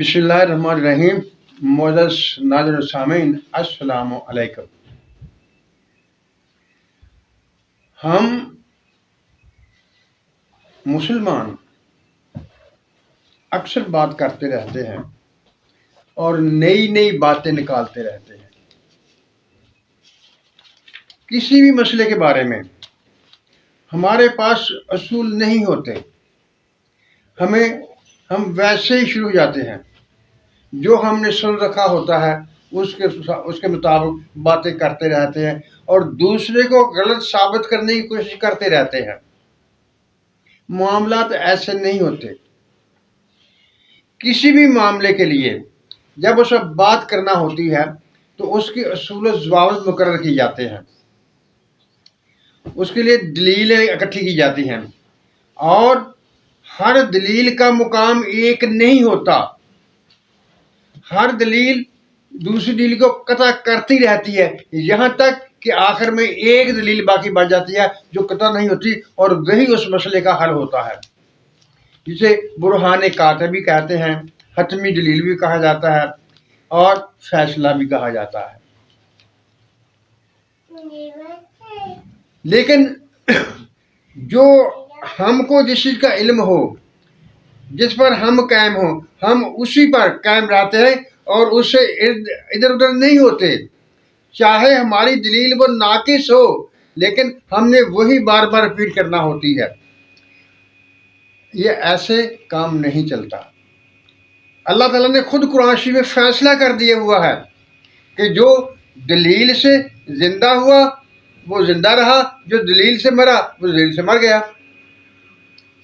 بسم اللہ الرحمن الرحیم۔ معزز ناظرین و سامعین، السلام علیکم۔ ہم مسلمان اکثر بات کرتے رہتے ہیں اور نئی نئی باتیں نکالتے رہتے ہیں کسی بھی مسئلے کے بارے میں۔ ہمارے پاس اصول نہیں ہوتے، ہم ویسے ہی شروع ہو جاتے ہیں، جو ہم نے سن رکھا ہوتا ہے اس کے مطابق باتیں کرتے رہتے ہیں اور دوسرے کو غلط ثابت کرنے کی کوشش کرتے رہتے ہیں۔ معاملات ایسے نہیں ہوتے۔ کسی بھی معاملے کے لیے جب اسے بات کرنا ہوتی ہے تو اس کے اصول و ضوابط مقرر کیے جاتے ہیں، اس کے لیے دلیلیں اکٹھی کی جاتی ہیں، اور ہر دلیل کا مقام ایک نہیں ہوتا۔ ہر دلیل دوسری دلیل کو قطع کرتی رہتی ہے، یہاں تک کہ آخر میں ایک دلیل باقی بچ جاتی ہے جو قطع نہیں ہوتی، اور وہی اس مسئلے کا حل ہوتا ہے، جسے برہان قاطع بھی کہتے ہیں، حتمی دلیل بھی کہا جاتا ہے، اور فیصلہ بھی کہا جاتا ہے۔ لیکن جو ہم کو جس چیز کا علم ہو، جس پر ہم قائم ہوں، ہم اسی پر قائم رہتے ہیں اور اس سے ادھر ادھر نہیں ہوتے، چاہے ہماری دلیل وہ ناقص ہو، لیکن ہم نے وہی بار بار ریپیٹ کرنا ہوتی ہے۔ یہ ایسے کام نہیں چلتا۔ اللہ تعالیٰ نے خود قرآن شریف میں فیصلہ کر دیا ہوا ہے کہ جو دلیل سے زندہ ہوا وہ زندہ رہا، جو دلیل سے مرا وہ دلیل سے مر گیا۔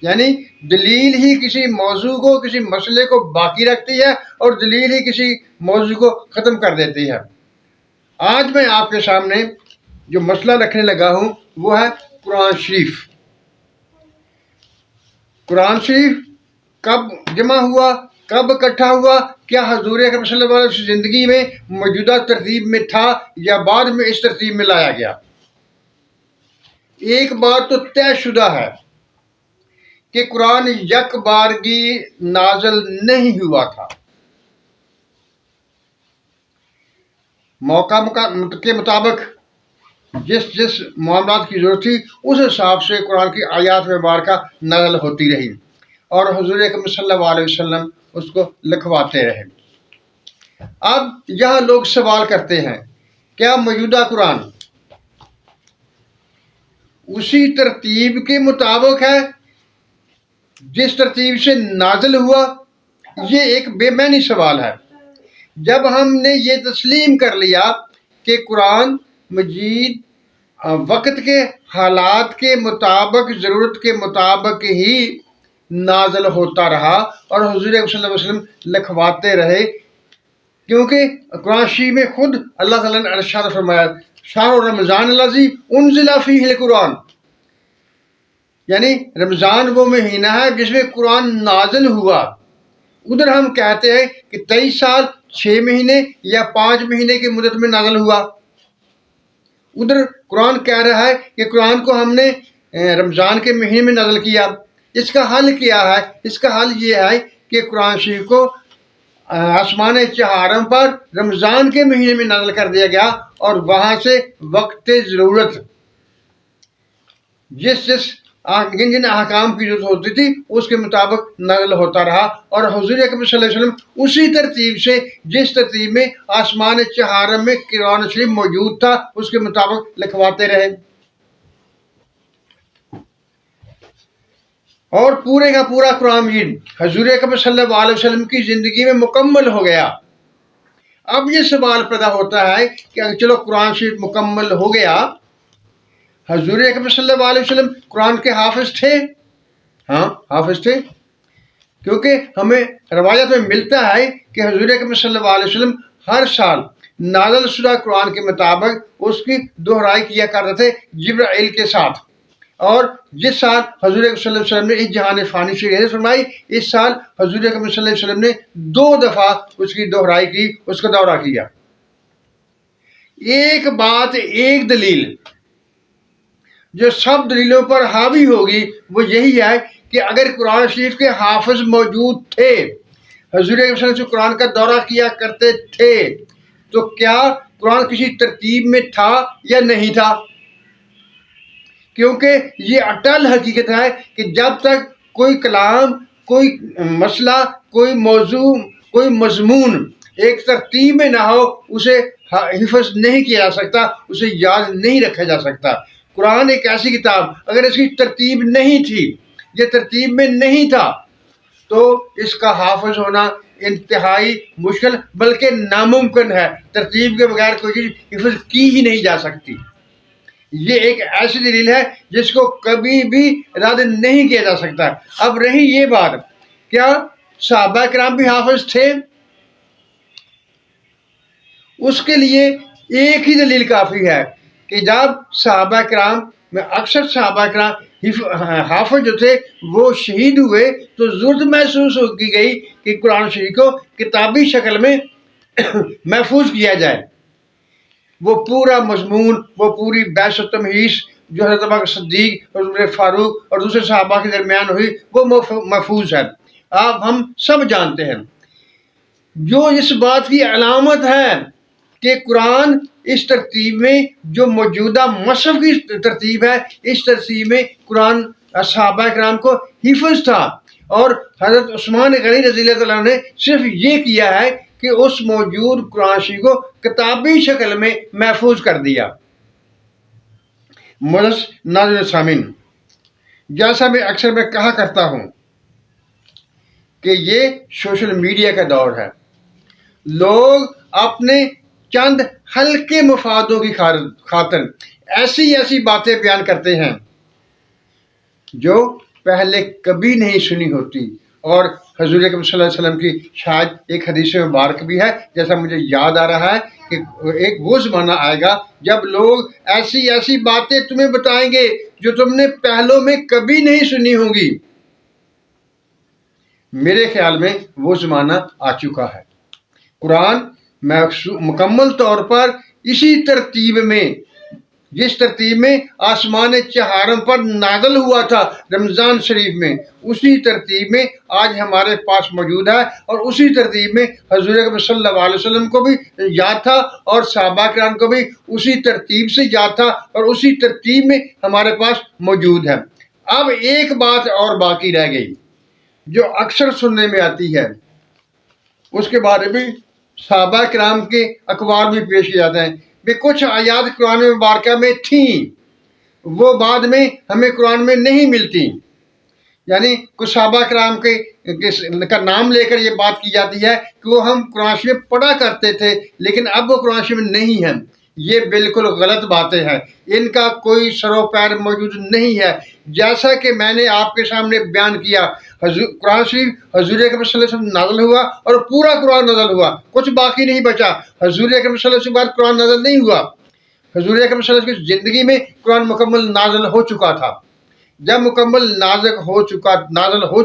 یعنی دلیل ہی کسی موضوع کو، کسی مسئلے کو باقی رکھتی ہے، اور دلیل ہی کسی موضوع کو ختم کر دیتی ہے۔ آج میں آپ کے سامنے جو مسئلہ رکھنے لگا ہوں وہ ہے قرآن شریف۔ قرآن شریف کب جمع ہوا، کب اکٹھا ہوا، کیا حضور اکرم صلی اللہ علیہ وسلم زندگی میں موجودہ ترتیب میں تھا یا بعد میں اس ترتیب میں لایا گیا؟ ایک بات تو طے شدہ ہے کہ قرآن یک بارگی نازل نہیں ہوا تھا۔ موقع کے مطابق جس معاملات کی ضرورت تھی اس حساب سے قرآن کی آیات مبارکہ نازل ہوتی رہی، اور حضور اکرم صلی اللہ علیہ وسلم اس کو لکھواتے رہے۔ اب یہاں لوگ سوال کرتے ہیں، کیا موجودہ قرآن اسی ترتیب کے مطابق ہے جس ترتیب سے نازل ہوا؟ یہ ایک بے معنی سوال ہے۔ جب ہم نے یہ تسلیم کر لیا کہ قرآن مجید وقت کے حالات کے مطابق، ضرورت کے مطابق ہی نازل ہوتا رہا اور حضور صلی اللہ علیہ وسلم لکھواتے رہے، کیونکہ قرآن شریف میں خود اللہ تعالیٰ نے ارشاد فرمایا، شہر رمضان الذی انزل فیہ القرآن، یعنی رمضان وہ مہینہ ہے جس میں قرآن نازل ہوا۔ ادھر ہم کہتے ہیں کہ 23 سال 6 مہینے یا 5 مہینے کی مدت میں نازل ہوا۔ ادھر قرآن کہہ رہا ہے کہ قرآن کو ہم نے رمضان کے مہینے میں نازل کیا۔ اس کا حل کیا ہے؟ اس کا حل یہ ہے کہ قرآن شریف کو آسمان چہارم پر رمضان کے مہینے میں نازل کر دیا گیا، اور وہاں سے وقت ضرورت جن جن احکام کی ضرورت ہوتی تھی اس کے مطابق نازل ہوتا رہا، اور حضور اکرم صلی اللہ علیہ وسلم اسی ترتیب سے، جس ترتیب میں آسمان چہارم میں قرآن شریف موجود تھا، اس کے مطابق لکھواتے رہے، اور پورے کا پورا قرآن مجید حضور اکرم صلی اللہ علیہ وسلم کی زندگی میں مکمل ہو گیا۔ اب یہ سوال پیدا ہوتا ہے کہ اگر چلو قرآن شریف مکمل ہو گیا، حضور اکرم صلی اللہ علیہ وسلم قرآن کے حافظ تھے؟ ہاں، حافظ تھے، کیونکہ ہمیں روایت میں ملتا ہے کہ حضور اکرم صلی اللہ علیہ وسلم ہر سال نازل شدہ قرآن کے مطابق اس کی دہرائی کیا کرتے تھے جبرائیل کے ساتھ، اور جس سال حضور اکرم صلی اللہ علیہ وسلم نے اس جہان فانی سے رحلت فرمائی، اس سال حضور اکرم صلی اللہ علیہ وسلم نے 2 دفعہ اس کی دہرائی کی، اس کا دورہ کیا۔ ایک بات، ایک دلیل جو سب دلیلوں پر حاوی ہوگی وہ یہی ہے کہ اگر قرآن شریف کے حافظ موجود تھے، حضور صلی اللہ علیہ وسلم قرآن کا دورہ کیا کرتے تھے تو کیا قرآن کسی ترتیب میں تھا یا نہیں تھا؟ کیونکہ یہ اٹل حقیقت ہے کہ جب تک کوئی کلام، کوئی مسئلہ، کوئی موضوع، کوئی مضمون ایک ترتیب میں نہ ہو، اسے حفظ نہیں کیا جا سکتا، اسے یاد نہیں رکھا جا سکتا۔ قرآن ایک ایسی کتاب، اگر اس کی ترتیب نہیں تھی، یہ ترتیب میں نہیں تھا، تو اس کا حافظ ہونا انتہائی مشکل بلکہ ناممکن ہے۔ ترتیب کے بغیر کوئی چیز حفظ کی ہی نہیں جا سکتی۔ یہ ایک ایسی دلیل ہے جس کو کبھی بھی رد نہیں کیا جا سکتا۔ اب رہی یہ بات، کیا صحابہ کرام بھی حافظ تھے؟ اس کے لیے ایک ہی دلیل کافی ہے کہ جب صحابہ کرام میں اکثر صحابہ کرام حافظ جو تھے وہ شہید ہوئے تو ضرورت محسوس کی گئی کہ قرآن شریف کو کتابی شکل میں محفوظ کیا جائے۔ وہ پورا مضمون، وہ پوری بحث و تمہیس جو حضرت ابوبکر صدیق اور عمر فاروق اور دوسرے صحابہ کے درمیان ہوئی وہ محفوظ ہے۔ آپ ہم سب جانتے ہیں۔ جو اس بات کی علامت ہے کہ قرآن اس ترتیب میں جو موجودہ مصحف کی ترتیب ہے، اس ترتیب میں قرآن صحابہ کرام کو حفظ تھا، اور حضرت عثمان غنی رضی اللہ تعالیٰ نے صرف یہ کیا ہے کہ اس موجود قرآن شریف کو کتابی شکل میں محفوظ کر دیا۔ معزز ناظرین سامعین، جیسا میں اکثر کہا کرتا ہوں کہ یہ سوشل میڈیا کا دور ہے۔ لوگ اپنے چند ہلکے مفادوں کی خاطر ایسی باتیں بیان کرتے ہیں جو پہلے کبھی نہیں سنی ہوتی، اور حضور اکرم صلی اللہ علیہ وسلم کی شاید ایک حدیث مبارک بھی ہے، جیسا مجھے یاد آ رہا ہے کہ ایک وہ زمانہ آئے گا جب لوگ ایسی باتیں تمہیں بتائیں گے جو تم نے پہلوں میں کبھی نہیں سنی ہوں گی۔ میرے خیال میں وہ زمانہ آ چکا ہے۔ قرآن مکمل طور پر اسی ترتیب میں، جس ترتیب میں آسمان چہارم پر نازل ہوا تھا رمضان شریف میں، اسی ترتیب میں آج ہمارے پاس موجود ہے، اور اسی ترتیب میں حضور اکرم صلی اللہ علیہ وسلم کو بھی یاد تھا اور صحابہ کرام کو بھی اسی ترتیب سے یاد تھا، اور اسی ترتیب میں ہمارے پاس موجود ہے۔ اب ایک بات اور باقی رہ گئی جو اکثر سننے میں آتی ہے، اس کے بارے میں صحابہ کرام کے اقوال بھی پیش کیے جاتے ہیں کہ کچھ آیات قرآن مبارکہ میں تھیں، وہ بعد میں ہمیں قرآن میں نہیں ملتی۔ یعنی کچھ صحابہ کرام کا نام لے کر یہ بات کی جاتی ہے کہ وہ ہم قرآن شریف میں پڑھا کرتے تھے لیکن اب وہ قرآن شریف میں نہیں ہیں۔ یہ بالکل غلط باتیں ہیں، ان کا کوئی سر و پیر موجود نہیں ہے۔ جیسا کہ میں نے آپ کے سامنے بیان کیا، قرآن شریف حضور اکرم صلی اللہ علیہ وسلم نازل ہوا اور پورا قرآن نازل ہوا، کچھ باقی نہیں بچا۔ حضور اکرم صلی اللہ علیہ وسلم کے بعد قرآن نازل نہیں ہوا۔ حضور اکرم صلی اللہ علیہ وسلم کی زندگی میں قرآن مکمل نازل ہو چکا تھا۔ جب مکمل نازل ہو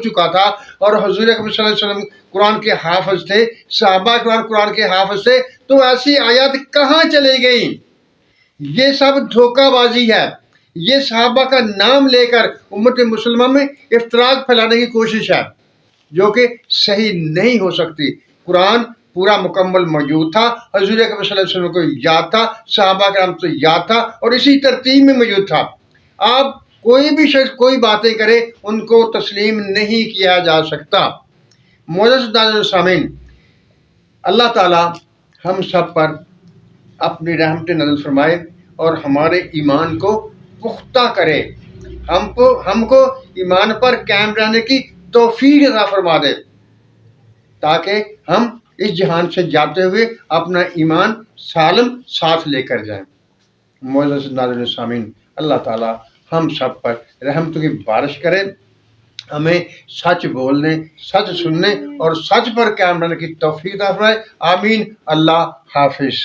چکا تھا اور حضور اکرم صلی اللہ علیہ وسلم قرآن کے حافظ تھے، صحابہ قرآن کے حافظ تھے، تو ایسی آیات کہاں چلی گئیں؟ یہ سب دھوکہ بازی ہے۔ یہ صحابہ کا نام لے کر امت مسلمہ میں افتراق پھیلانے کی کوشش ہے جو کہ صحیح نہیں ہو سکتی۔ قرآن پورا مکمل موجود تھا، حضور اکرم صلی اللہ علیہ وسلم کو یاد تھا، صحابہ کرام کو یاد تھا، اور اسی ترتیب میں موجود تھا۔ آپ کوئی بھی شخص کوئی باتیں کرے ان کو تسلیم نہیں کیا جا سکتا۔ معزز ناظرین سامعین، اللہ تعالی ہم سب پر اپنی رحمت نازل فرمائے اور ہمارے ایمان کو پختہ کرے، ہم کو ایمان پر قائم رہنے کی توفیق عطا فرما دے تاکہ ہم اس جہان سے جاتے ہوئے اپنا ایمان سالم ساتھ لے کر جائیں۔ معزز ناظرین سامعین، اللہ تعالی ہم سب پر رحمتوں کی بارش کرے، ہمیں سچ بولنے، سچ سننے اور سچ پر قائم رہنے کی توفیق عطا فرمائے۔ آمین۔ اللہ حافظ۔